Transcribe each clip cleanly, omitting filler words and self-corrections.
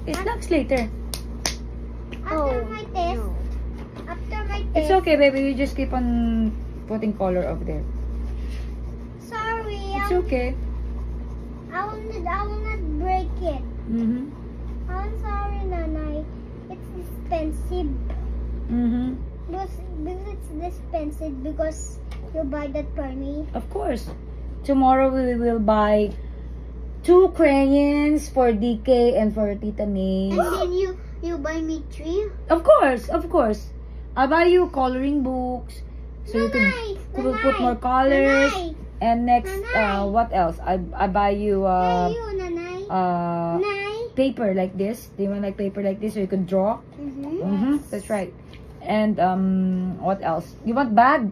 Snacks later. After my test. No. After my test. It's okay, baby. You just keep on putting color over there. Sorry. It's okay. I will not break it. I'm sorry, Nanay. It's expensive. Because it's expensive because you buy that for me. Of course. Tomorrow we will buy 2 crayons for DK and for Tita May. And then you buy me 3? Of course. I'll buy you coloring books so you can put more colors. Nanay. And next, what else? I buy you paper like this. Do you want like paper like this so you can draw? That's right. And what else? You want bag?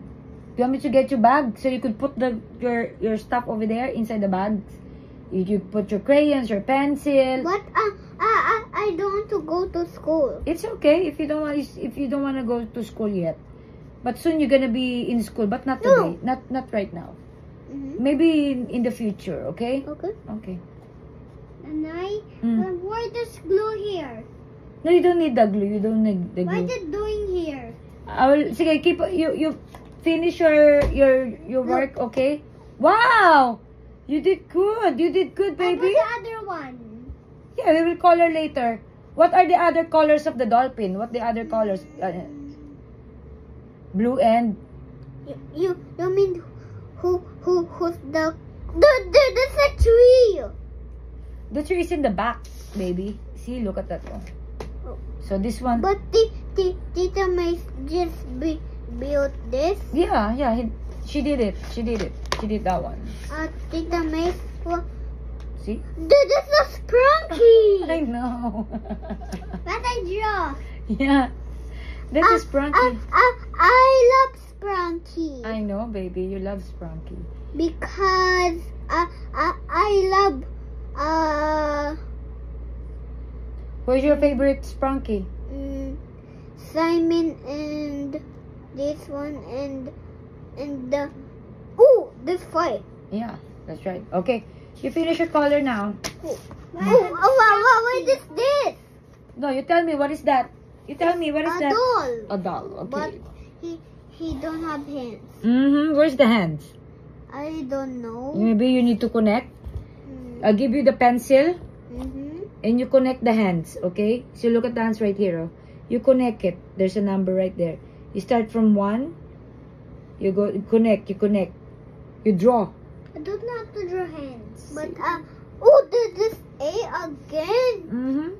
You want me to get you bag so you could put your stuff over there inside the bag? You put your crayons, your pencil. But I don't want to go to school. It's okay if you don't want to go to school yet. But soon you're gonna be in school, but not today. Not right now. Maybe in the future, okay? Okay. And why does glue here? No, you don't need the glue. You don't need the glue. What is it doing here? I will. Sige, keep you finish your work, okay? Wow, you did good. You did good, baby. What's the other one? Yeah, we will color later. What are the other colors of the dolphin? What the other colors? Blue and. You mean who's the there's a tree. The tree is in the back, baby. See, look at that one. So this one. But Tita May just built this. Yeah. She did it. She did that one. Tita May. See? This is Sprunky. I know. What I draw? Yeah. This is Sprunky. I love Sprunky. I know, baby. You love Sprunky. Because I love Who's your favorite Sprunky? Simon and this one and the this fight. Yeah, that's right. Okay, you finish your color now. What is this? No, you tell me what is that. You tell me what is that? Doll. A doll. Okay. But he don't have hands. Where's the hands? I don't know. Maybe you need to connect. I'll give you the pencil. And you connect the hands, okay? So look at the hands right here. Oh. You connect it. There's a number right there. You start from 1. You go connect. You draw. I don't know how to draw hands. But this A again.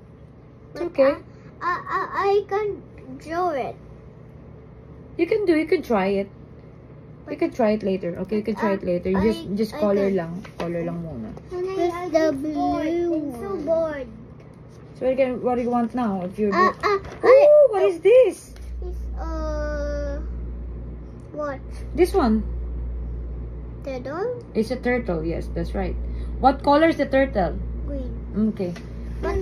It's okay. I can draw it. You can do. You can try it. You can try it later. Okay, you can try it later. You just color lang. Color lang muna. It's the blue. I'm so bored. So what do you want now? If you're oh, what is this? It's what? This one. Turtle? It's a turtle. Yes, that's right. What color is the turtle? Green. Okay. But